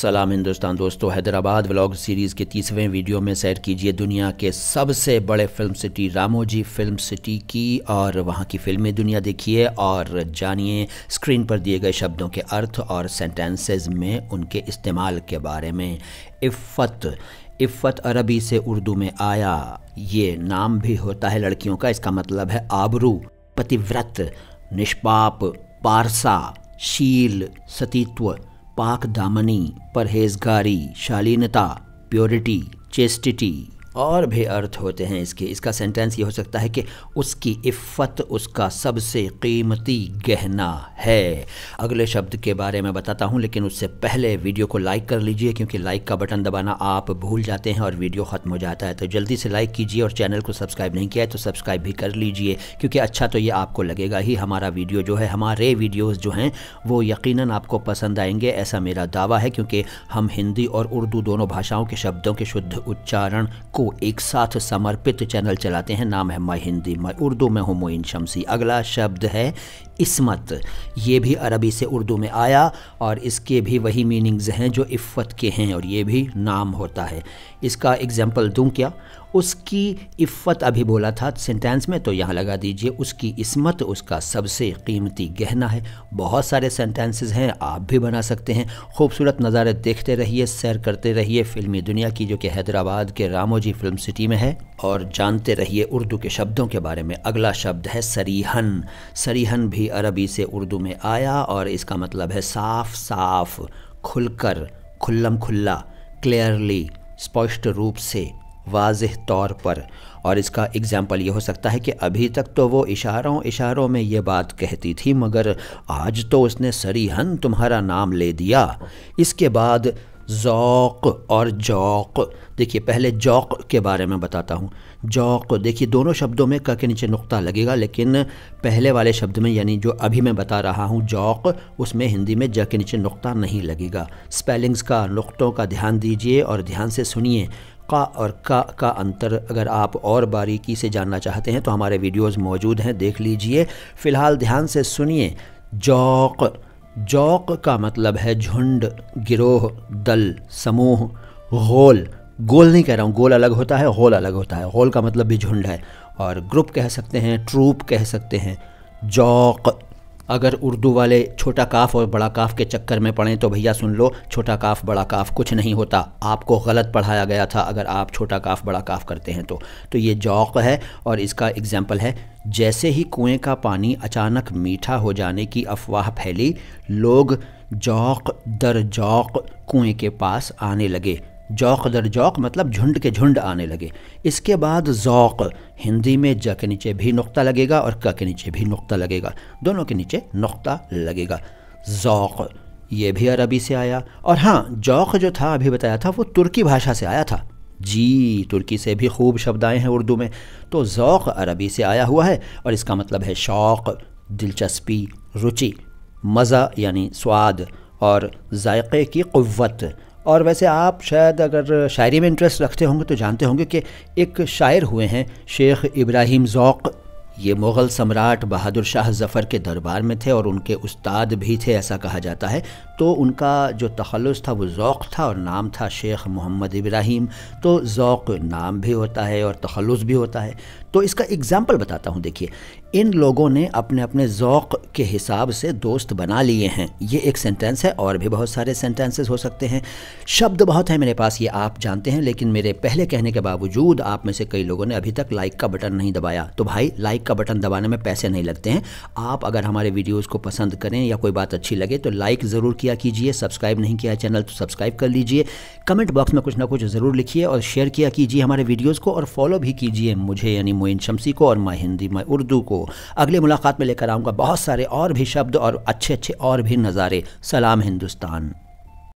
सलाम हिंदुस्तान दोस्तों, Hyderabad vlog series के 30वें वीडियो में सैर कीजिए दुनिया के सबसे बड़े film city Ramoji film city की और वहाँ की फिल्मी दुनिया देखिए और जानिए स्क्रीन पर दिए गए शब्दों के अर्थ और सेंटेंसेस में उनके इस्तेमाल के बारे में। इफ़्फ़त अरबी से उर्दू में आया, ये नाम भी होता है लड़कियों का। इसका मतलब है आबरू, पतिव्रत, निष्पाप, पारसा, शील, सतीत्व, पाक दामनी, परहेजगारी, शालीनता, प्योरिटी, चेस्टिटी और भी अर्थ होते हैं इसके। इसका सेंटेंस ये हो सकता है कि उसकी इफ़्फ़त उसका सबसे कीमती गहना है। अगले शब्द के बारे में बताता हूँ, लेकिन उससे पहले वीडियो को लाइक कर लीजिए क्योंकि लाइक का बटन दबाना आप भूल जाते हैं और वीडियो ख़त्म हो जाता है। तो जल्दी से लाइक कीजिए और चैनल को सब्सक्राइब नहीं किया है तो सब्सक्राइब भी कर लीजिए क्योंकि अच्छा तो ये आपको लगेगा ही। हमारा वीडियो जो है, हमारे वीडियोज़ जो हैं वो यकीनन आपको पसंद आएंगे, ऐसा मेरा दावा है, क्योंकि हम हिंदी और उर्दू दोनों भाषाओं के शब्दों के शुद्ध उच्चारण को एक साथ समर्पित चैनल चलाते हैं। नाम है माय हिंदी माय उर्दू, मैं हूँ मोइन शम्सी। अगला शब्द है इस्मत। ये भी अरबी से उर्दू में आया और इसके भी वही मीनिंग्स हैं जो इफ़्फ़त के हैं और ये भी नाम होता है। इसका एग्जाम्पल दूं क्या? उसकी इफ़्फ़त अभी बोला था सेंटेंस में, तो यहाँ लगा दीजिए उसकी इस्मत उसका सबसे कीमती गहना है। बहुत सारे सेंटेंसेस हैं, आप भी बना सकते हैं। खूबसूरत नज़ारे देखते रहिए, सैर करते रहिए फिल्मी दुनिया की जो कि हैदराबाद के रामोजी फिल्म सिटी में है, और जानते रहिए उर्दू के शब्दों के बारे में। अगला शब्द है सरीहन। सरीहन भी अरबी से उर्दू में आया और इसका मतलब है साफ साफ, खुलकर, खुल्लम खुल्ला, क्लियरली, स्पष्ट रूप से, वाज़ेह तौर पर। और इसका एग्जाम्पल ये हो सकता है कि अभी तक तो वो इशारों में ये बात कहती थी, मगर आज तो उसने सरीहन तुम्हारा नाम ले दिया। इसके बाद ज़ौक़ और जौक़। देखिए पहले जौक़ के बारे में बताता हूँ। जौक़ देखिए दोनों शब्दों में क के नीचे नुक्ता लगेगा, लेकिन पहले वाले शब्द में यानी जो अभी मैं बता रहा हूँ जौक़, उसमें हिंदी में ज के नीचे नुक्ता नहीं लगेगा। स्पेलिंग्स का, नुक्तों का ध्यान दीजिए और ध्यान से सुनिए। का और का अंतर अगर आप और बारीकी से जानना चाहते हैं तो हमारे वीडियोज़ मौजूद हैं, देख लीजिए। फ़िलहाल ध्यान से सुनिए। जौक़, जौक़ का मतलब है झुंड, गिरोह, दल, समूह। गोल, गोल नहीं कह रहा हूँ, गोल अलग होता है, गोल अलग होता है। गोल का मतलब भी झुंड है। और ग्रुप कह सकते हैं, ट्रूप कह सकते हैं। जौक़, अगर उर्दू वाले छोटा काफ और बड़ा काफ के चक्कर में पड़ें तो भैया सुन लो, छोटा काफ बड़ा काफ कुछ नहीं होता। आपको गलत पढ़ाया गया था अगर आप छोटा काफ बड़ा काफ करते हैं तो ये जौक़ है। और इसका एग्जाम्पल है, जैसे ही कुएं का पानी अचानक मीठा हो जाने की अफवाह फैली, लोग जौक़ दर जौक़ कुएं के पास आने लगे। जौक़ दर जौक़ मतलब झुंड के झुंड आने लगे। इसके बाद ज़ौक़, हिंदी में ज के नीचे भी नुक्ता लगेगा और क के नीचे भी नुक्ता लगेगा, दोनों के नीचे नुक्ता लगेगा। ज़ौक़ ये भी अरबी से आया। और हाँ, जौक़ जो था अभी बताया था वो तुर्की भाषा से आया था। जी, तुर्की से भी खूब शब्द आए हैं उर्दू में। तो ज़ौक़ अरबी से आया हुआ है और इसका मतलब है शौक़, दिलचस्पी, रुचि, मज़ा यानी स्वाद और जायक़े की क़ुव्वत। और वैसे आप शायद अगर शायरी में इंटरेस्ट रखते होंगे तो जानते होंगे कि एक शायर हुए हैं शेख इब्राहिम ज़ौक़। ये मुग़ल सम्राट बहादुर शाह ज़फ़र के दरबार में थे और उनके उस्ताद भी थे, ऐसा कहा जाता है। तो उनका जो तख़ल्लुस था वो ज़ौक़ था और नाम था शेख मोहम्मद इब्राहिम। तो ज़ौक़ नाम भी होता है और तख़ल्लुस भी होता है। तो इसका एग्ज़ाम्पल बताता हूँ। देखिए, इन लोगों ने अपने अपने ज़ौक़ के हिसाब से दोस्त बना लिए हैं। ये एक सेंटेंस है और भी बहुत सारे सेंटेंसेस हो सकते हैं। शब्द बहुत हैं मेरे पास, ये आप जानते हैं, लेकिन मेरे पहले कहने के बावजूद आप में से कई लोगों ने अभी तक लाइक का बटन नहीं दबाया। तो भाई, लाइक का बटन दबाने में पैसे नहीं लगते हैं। आप अगर हमारे वीडियोज़ को पसंद करें या कोई बात अच्छी लगे तो लाइक ज़रूर किया कीजिए। सब्सक्राइब नहीं किया है चैनल तो सब्सक्राइब कर लीजिए। कमेंट बॉक्स में कुछ ना कुछ ज़रूर लिखिए और शेयर किया कीजिए हमारे वीडियोज़ को, और फॉलो भी कीजिए मुझे यानी मोइन शम्सी को और माय हिंदी माय उर्दू को। अगले मुलाकात में लेकर आऊँगा बहुत सारे और भी शब्द और अच्छे अच्छे और भी नज़ारे। सलाम हिंदुस्तान।